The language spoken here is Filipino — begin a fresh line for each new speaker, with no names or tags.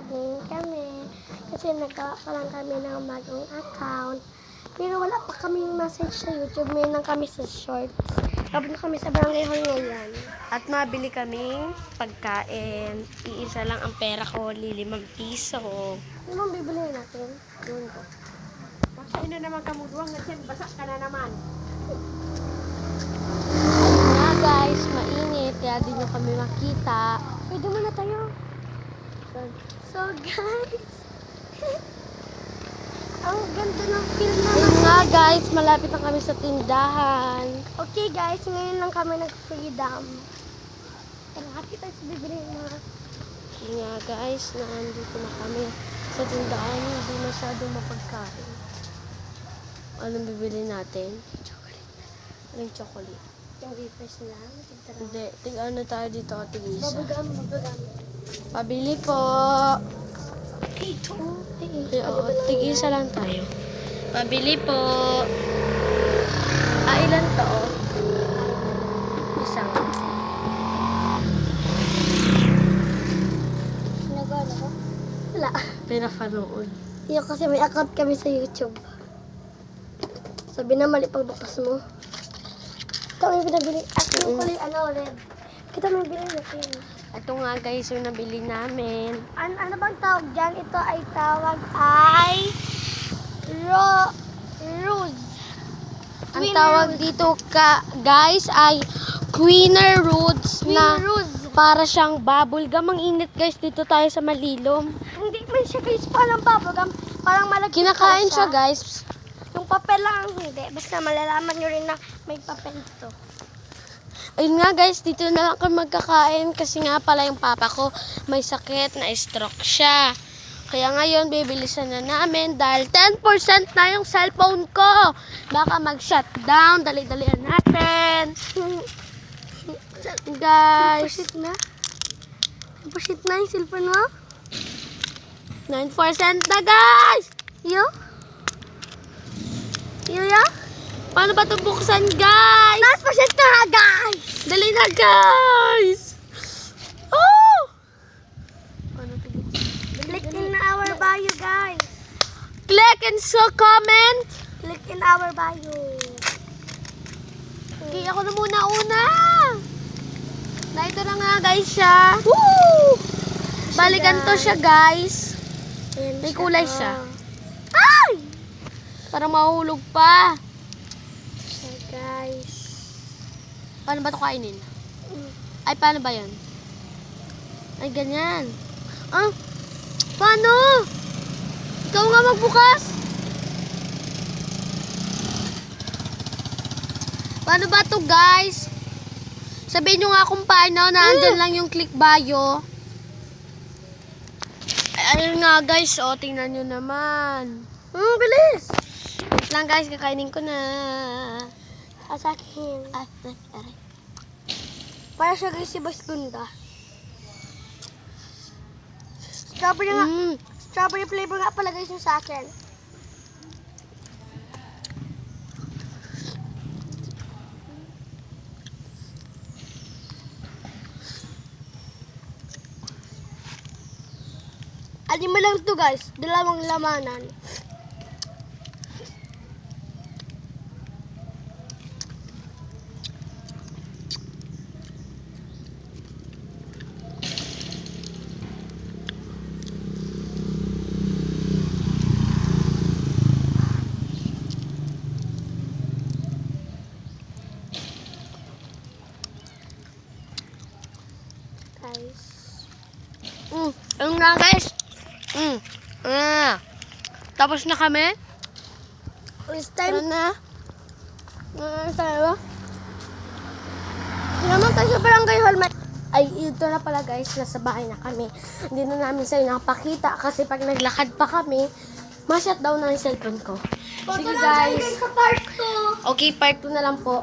mag-login kami. Kasi nagawa pa lang kami ng bagong account. Pero wala pa kaming message sa YouTube. May nang kami sa shorts. Tapos na kami sa barangay hall ngayon.
At mabili kaming pagkain. Iisa lang ang pera ko, 5 piso.
Ano bang bibili natin?
Yun ko. Sa'yo na naman kamuduang kasi basa ka na naman.
Ayun nga guys, mainit. Kaya di nyo kami makita. Pwede muna tayo. So guys, ang ganda ng feel naman.
Ayun nga guys, malapit na kami sa tindahan.
Okay guys, ngayon lang kami nag-freedom. Tara, hati tayo sa bibili na.
Ayun nga guys, nandito na kami sa tindahan. Hindi masyadong mapagkain. Anong bibili natin?
Chocolate.
Anong chocolate?
Yung wafers lang. Tara.
Hindi, ano tayo dito, tig-isa.
Babagam.
Pabili po.
Ito.
Oo, tig-isa lang tayo. Pabili po. Ilan to? Isang.
Nagano ko? Wala.
Pinapanood.
Yung kasi may account kami sa YouTube. Sabi na mali pagbukas mo. Ito may pinabili. Yung kulay red. Kita may binili natin.
Ito nga guys, yung nabili namin.
Ano bang tawag dyan? Ito ay tawag Rose.
Ang tawag dito guys ay Queener Roots na
Rose.
para siyang bubblegum. Ang init guys, dito tayo sa malilom.
Hindi man siya guys parang bubblegum. Parang malagkit
Kinakain siya guys.
Yung papel lang hindi. Basta malalaman nyo rin na may papel dito.
Ayun nga guys, dito na lang kami magkakain kasi nga pala yung papa ko may sakit, na stroke siya. Kaya ngayon, bibilisan na namin dahil 10% na yung cellphone ko. Baka mag-shutdown, dali-dalian natin. Guys,
Pusit na. Pusit na yung cellphone mo.
9% na guys!
Yo?
Paano ba ito buksan guys?
9% na guys!
Dali na guys! Oh! Paano ito buksan?
Click in our bio guys.
Click and so comment!
Click in our bio.
Okay, ako na muna una. Na ito na nga guys siya.
Woo!
Bali ganito siya guys.
Ayan
May kulay siya.
Ay!
Parang mahulog pa.
Siya guys.
Paano ba ito kainin? Ay, paano ba yan? Ay, ganyan. Ah, paano? Ikaw nga magbukas. Paano ba ito guys? Sabihin nyo nga kung paano. Nandyan lang yung click bio. Ayun nga guys, oh, tingnan nyo naman.
Bilis!
Wait lang guys, kakainin ko na.
Sa akin.
Aray.
Para siya guys si Boss Gunda. Strawberry nga. Strawberry flavor nga pala guys yung sa akin. Alin mo lang to guys. Dalawang lamanan. Guys.
Ayun nga guys. Tapos na kami.
This
Tara
time,
na. Tayo.
naman tayo sa barangay hall.
Ay, ito na pala guys. Nasa bahay na kami. Hindi na namin sa'yo nakapakita kasi pag naglakad pa kami, ma-shutdown na yung cellphone ko. Sige guys.
Sa part 2.
Okay, part 2 na lang po.